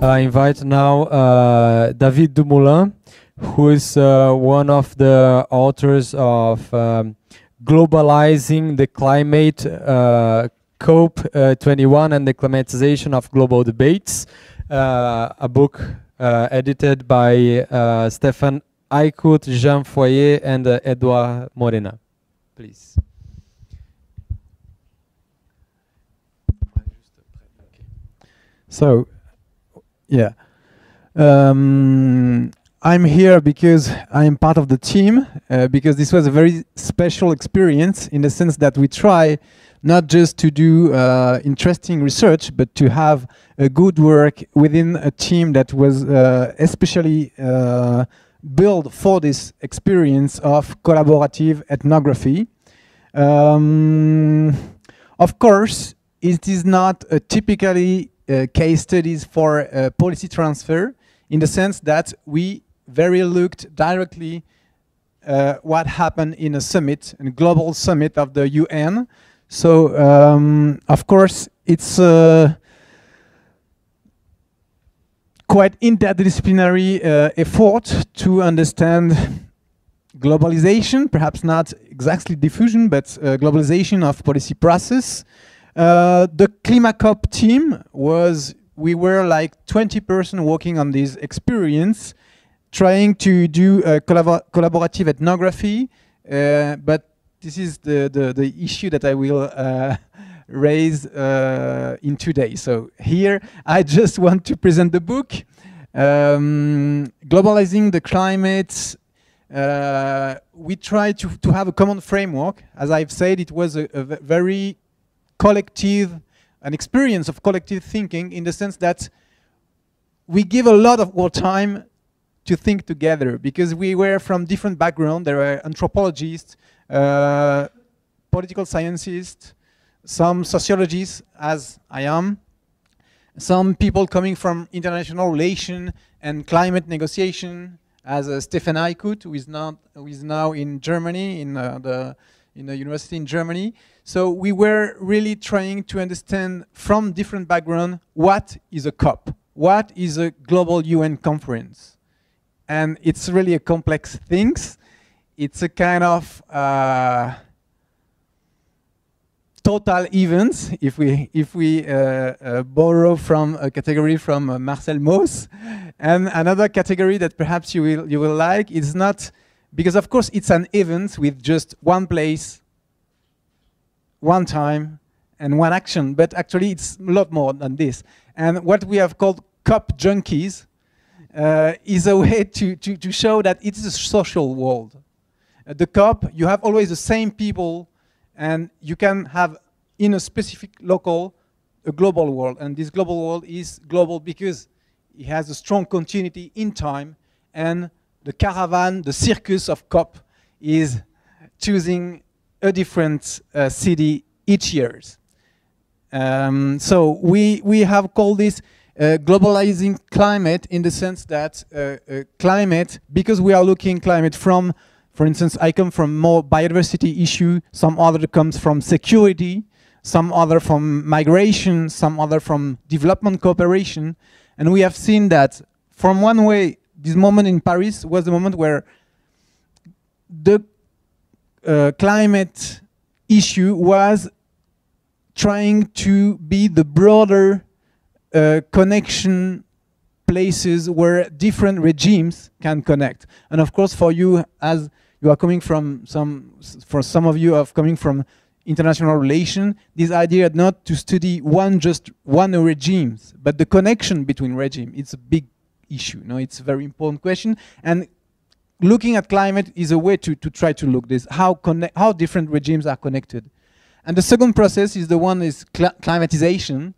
I invite now David Dumoulin, who is one of the authors of Globalizing the Climate COP21 and the Climatisation of Global Debates, a book edited by Stefan Aykut, Jean Foyer, and Edouard Morena. Please. So, yeah. I'm here because I'm part of the team, because this was a very special experience in the sense that we try not just to do interesting research, but to have a good work within a team that was especially built for this experience of collaborative ethnography. Of course, it is not a typically case studies for policy transfer, in the sense that we very looked directly what happened in a summit, a global summit of the UN. So, of course, it's quite interdisciplinary effort to understand globalization, perhaps not exactly diffusion, but globalization of policy process. The ClimaCop team we were like 20 persons working on this experience, trying to do collaborative ethnography, but this is the issue that I will raise in today. So here I just want to present the book, Globalizing the Climate. We try to have a common framework. As I've said, it was a very collective, an experience of collective thinking, in the sense that we give a lot of our time to think together, because we were from different backgrounds. There were anthropologists, political scientists, some sociologists, as I am, some people coming from international relations and climate negotiation, as Stefan Aykut, who is now in Germany, in the university in Germany. So we were really trying to understand from different backgrounds what is a COP, what is a global UN conference. And it's really a complex thing. It's a kind of total events, if we borrow from a category from Marcel Mauss. And another category that perhaps you will like is not, because of course it's an event with just one place, one time, and one action, but actually it's a lot more than this. And what we have called COP junkies is a way to show that it is a social world. At the COP, you have always the same people, and you can have in a specific local a global world. And this global world is global because it has a strong continuity in time, and the caravan, the circus of COP is choosing a different city each year. So we have called this globalizing climate, in the sense that climate, because we are looking climate from, for instance, I come from more biodiversity issue, some other comes from security, some other from migration, some other from development cooperation. And we have seen that from one way, this moment in Paris was the moment where the climate issue was trying to be the broader connection places where different regimes can connect. And of course, for you, as you are coming from for some of you are coming from international relations, this idea not to study just one regimes, but the connection between regimes, it's a big issue. No, it's a very important question. And looking at climate is a way to try to look this, how different regimes are connected. And the second process is the one is climatization,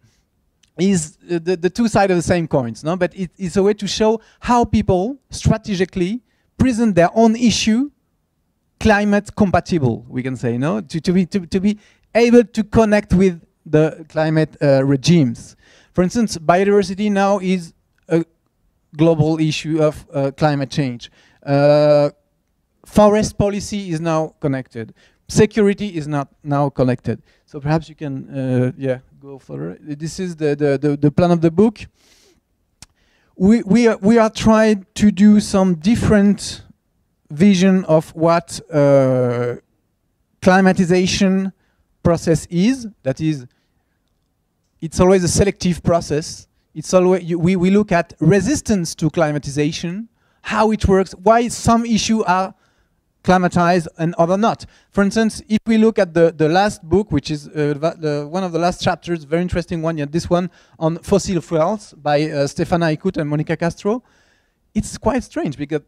is the two sides of the same coins, no? But it's a way to show how people strategically present their own issue climate compatible, we can say, no? To be able to connect with the climate regimes. For instance, biodiversity now is a global issue of climate change. Forest policy is now connected. Security is not now connected. So perhaps you can, yeah, go further. This is the plan of the book. we are trying to do some different vision of what climatization process is. That is, it's always a selective process. It's always we look at resistance to climatization, how it works, why some issues are climatized and other not. For instance, if we look at the last book, which is one of the last chapters, very interesting one, yeah, this one on fossil fuels by Stefan C Aykut and Monica Castro, it's quite strange because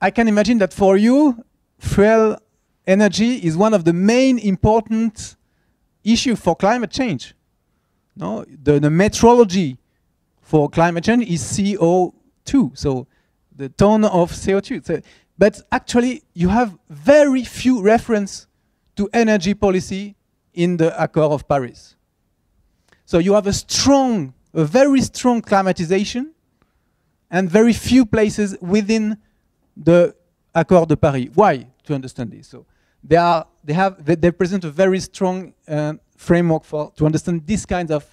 I can imagine that for you, fuel energy is one of the main important issues for climate change. No, the metrology for climate change is CO2, so the ton of CO2. So, but actually, you have very few reference to energy policy in the Accord of Paris. So you have a very strong climatization, and very few places within the Accord de Paris. Why? To understand this, so they present a very strong framework to understand this kind of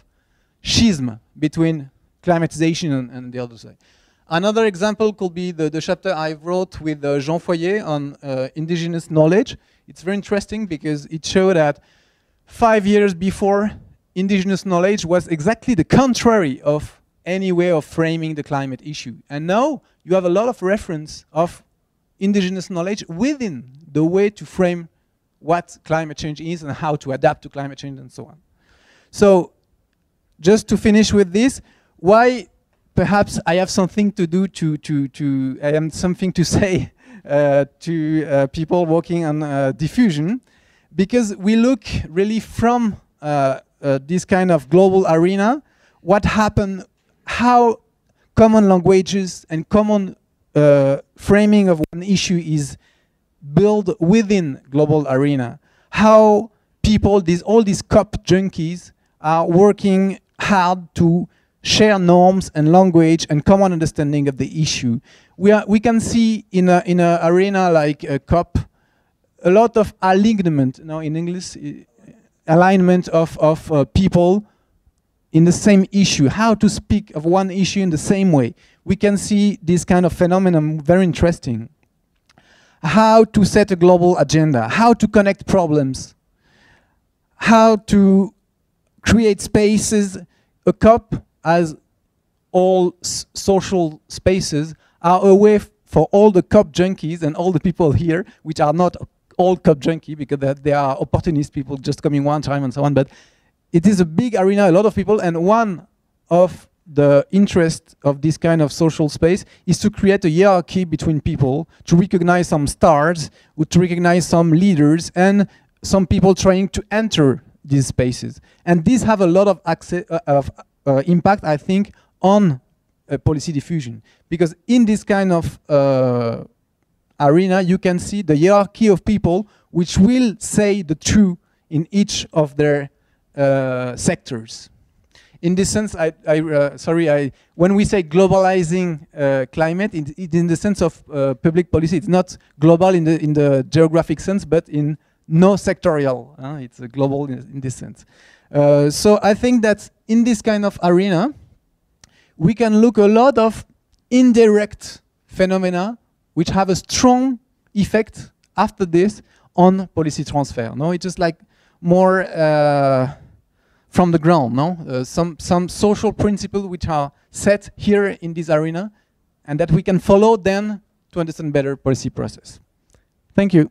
schism between climatization and the other side. Another example could be the chapter I wrote with Jean Foyer on indigenous knowledge. It's very interesting because it showed that 5 years before, indigenous knowledge was exactly the contrary of any way of framing the climate issue. And now you have a lot of reference of indigenous knowledge within the way to frame what climate change is and how to adapt to climate change and so on. So just to finish with this, why perhaps I have something to do I have something to say to people working on diffusion, because we look really from this kind of global arena, what happened, how common languages and common framing of one issue is built within global arena, how people, all these COP junkies are working hard to share norms and language and common understanding of the issue. We can see in an arena like COP a lot of alignment, now in English, alignment of people in the same issue, how to speak of one issue in the same way. We can see this kind of phenomenon very interesting. How to set a global agenda, how to connect problems, how to create spaces. A COP, as all social spaces, are a way for all the COP junkies and all the people here, which are not all COP junkie, because they are opportunist people just coming one time and so on, but it is a big arena, a lot of people, and one of the interest of this kind of social space is to create a hierarchy between people, to recognize some stars, to recognize some leaders, and some people trying to enter these spaces. And these have a lot of impact, I think, on policy diffusion. Because in this kind of arena, you can see the hierarchy of people which will say the truth in each of their sectors. In this sense, when we say globalizing climate, it's in the sense of public policy. It's not global in the geographic sense, but in no sectorial. It's global in this sense. So I think that in this kind of arena, we can look a lot of indirect phenomena which have a strong effect after this on policy transfer. No, it's just like more from the ground. No, some social principles which are set here in this arena, and that we can follow then to understand better policy process. Thank you.